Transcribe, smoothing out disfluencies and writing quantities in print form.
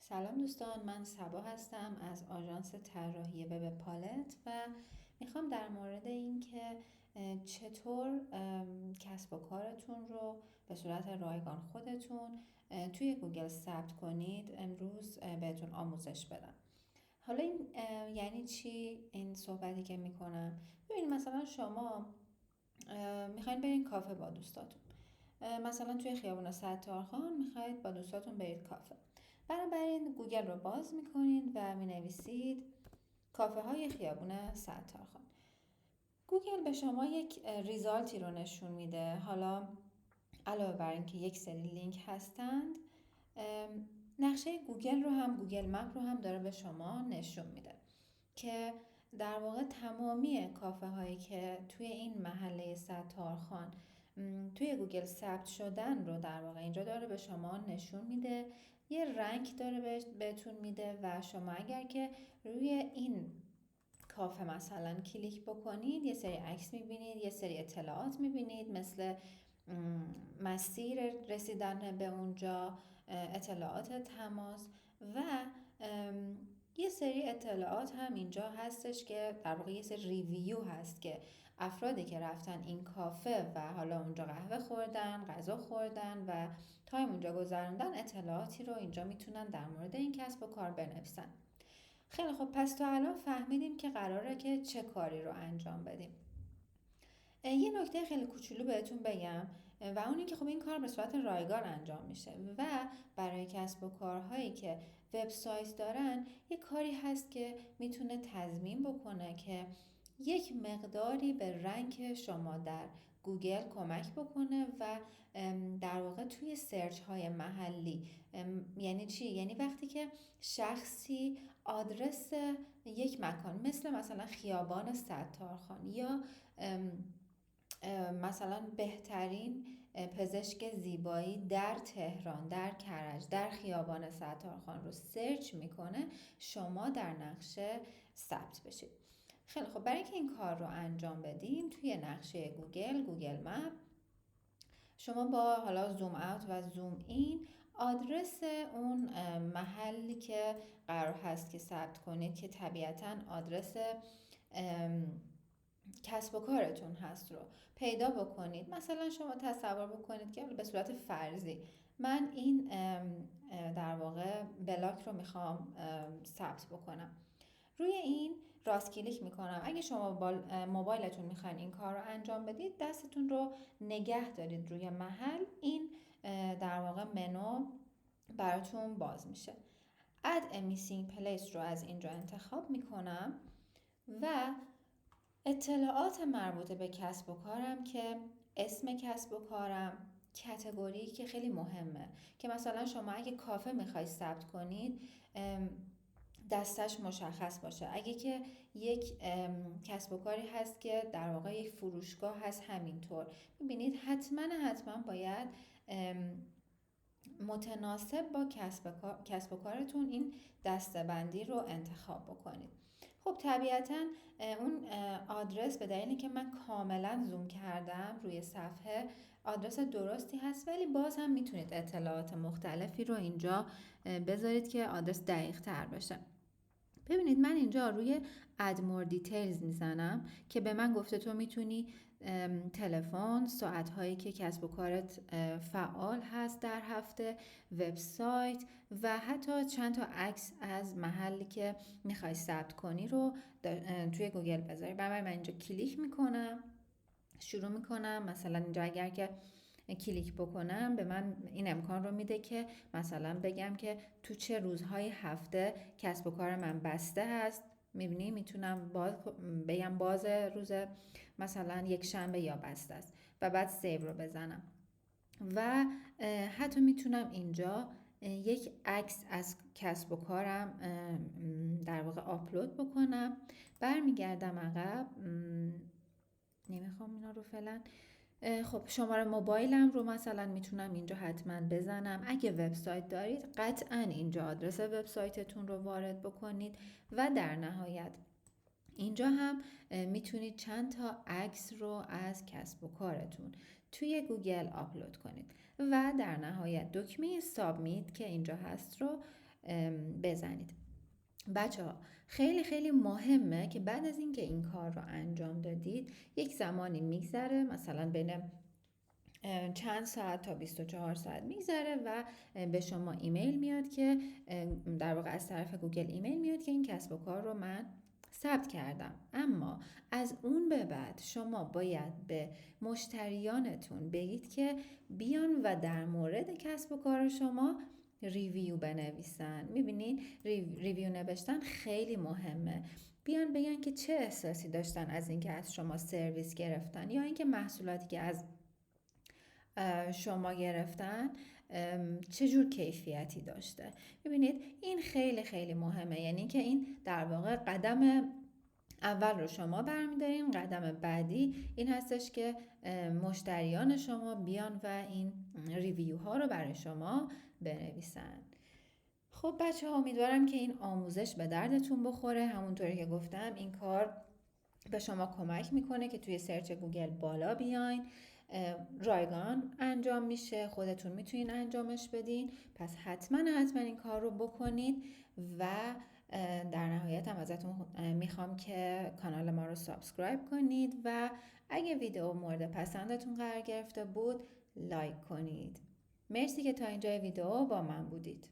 سلام دوستان، من صبا هستم از آژانس طراحی وب پالت و میخوام در مورد اینکه چطور کسب و کارتون رو به صورت رایگان خودتون توی گوگل ثبت کنید امروز بهتون آموزش بدم. حالا این یعنی چی این صحبتی که میکنم؟ ببینید مثلا شما میخواین برین کافه با دوستاتون، مثلا توی خیابون ستارخان میخواید با دوستاتون برید کافه. بنابراین گوگل رو باز میکنید و مینویسید کافه های خیابون ستارخان. گوگل به شما یک ریزالتی رو نشون میده. حالا علاوه بر اینکه یک سری لینک هستند، نقشه گوگل رو هم، گوگل مپ رو هم داره به شما نشون میده که در واقع تمامی کافه هایی که توی این محله ستارخان توی گوگل ثبت شدن رو در واقع اینجا داره به شما نشون میده. یه رنگ داره بهتون میده و شما اگر که روی این کافه مثلا کلیک بکنید یه سری عکس میبینید، یه سری اطلاعات میبینید مثل مسیر رسیدن به اونجا، اطلاعات تماس و یه سری اطلاعات هم اینجا هستش که در واقع یه سری ریویو هست که افرادی که رفتن این کافه و حالا اونجا قهوه خوردن، غذا خوردن و تایم اونجا گذروندن، اطلاعاتی رو اینجا میتونن در مورد این کسب و کار بنویسن. خیلی خب، پس تا الان فهمیدیم که قراره که چه کاری رو انجام بدیم. یه نکته خیلی کوچولو بهتون بگم و اون این که خب این کار به صورت رایگان انجام میشه و برای کسب و کارهایی که وبسایت دارن یه کاری هست که میتونه تضمین بکنه که یک مقداری به رنک شما در گوگل کمک بکنه و در واقع توی سرچ های محلی. یعنی چی؟ یعنی وقتی که شخصی آدرس یک مکان مثلا خیابان ستارخان یا مثلا بهترین پزشک زیبایی در تهران، در کرج، در خیابان ستارخان رو سرچ میکنه، شما در نقشه ثبت بشید. خیلی خب، برای اینکه این کار رو انجام بدیم توی نقشه گوگل مپ، شما با حالا زوم اوت و زوم این آدرس اون محلی که قرار هست که ثبت کنید که طبیعتاً آدرس کسب و کارتون هست رو پیدا بکنید. مثلا شما تصور بکنید که به صورت فرضی من این در واقع بلاک رو میخوام ثبت بکنم. روی این راست کلیک میکنم. اگه شما با موبایلتون میخواین این کار رو انجام بدید، دستتون رو نگه دارید روی محل، این در واقع منو براتون باز میشه. Add a missing place رو از اینجا انتخاب میکنم و اطلاعات مربوطه به کسب و کارم که اسم کسب و کارم، کاتگوری که خیلی مهمه که مثلا شما اگه کافه میخوای ثبت کنید دستش مشخص باشه. اگه که یک کسب و کاری هست که در واقع یک فروشگاه هست، همینطور میبینید حتما باید متناسب با کسب و کارتون این دسته‌بندی رو انتخاب بکنید. خب طبیعتاً اون آدرس به دلیلی که من کاملا زوم کردم روی صفحه آدرس درستی هست، ولی باز هم میتونید اطلاعات مختلفی رو اینجا بذارید که آدرس دقیق تر بشه. ببینید من اینجا روی add more details میزنم که به من گفته تو میتونی تلفن، ساعتهایی که کسب و کارت فعال هست در هفته، وبسایت و حتی چند تا عکس از محلی که میخوای ثبت کنی رو توی گوگل بذاری. من اینجا کلیک میکنم، شروع میکنم. مثلا اینجا اگر که کلیک بکنم به من این امکان رو میده که مثلا بگم که تو چه روزهای هفته کسب و کار من بسته هست. میبینی میتونم بگم باز روز مثلا یک شنبه یا بسته است و بعد سیو رو بزنم و حتی میتونم اینجا یک عکس از کسب و کارم در واقع آپلود بکنم. برمیگردم عقب، نمیخوام اینا رو فعلا. خب شماره موبایلم رو مثلا میتونم اینجا حتما بزنم. اگه وبسایت دارید قطعا اینجا آدرس وبسایتتون رو وارد بکنید و در نهایت اینجا هم میتونید چند تا عکس رو از کسب و کارتون توی گوگل آپلود کنید و در نهایت دکمه سابمیت که اینجا هست رو بزنید. بچه ها خیلی خیلی مهمه که بعد از اینکه این کار رو انجام دادید یک زمانی میگذره، مثلا بین چند ساعت تا 24 ساعت میگذره و به شما ایمیل میاد که در واقع از طرف گوگل ایمیل میاد که این کسب و کار رو من ثبت کردم. اما از اون به بعد شما باید به مشتریانتون بگید که بیان و در مورد کسب و کار شما ریویو بنویسن. میبینین ریویو نوشتن خیلی مهمه. بیان بگن که چه احساسی داشتن از اینکه از شما سرویس گرفتن یا اینکه محصولاتی که از شما گرفتن چجور کیفیتی داشته. ببینید این خیلی خیلی مهمه، یعنی که این در واقع قدم اول رو شما برمیدارین. قدم بعدی این هستش که مشتریان شما بیان و این ریویو ها رو برای شما بنویسن. خب بچه ها امیدوارم که این آموزش به دردتون بخوره. همونطوری که گفتم این کار به شما کمک میکنه که توی سرچ گوگل بالا بیاین. رایگان انجام میشه، خودتون میتونین انجامش بدین، پس حتما این کار رو بکنید و در نهایت هم ازتون میخوام که کانال ما رو سابسکرایب کنید و اگه ویدیو مورد پسندتون قرار گرفته بود لایک کنید. مرسی که تا اینجای ویدیو با من بودید.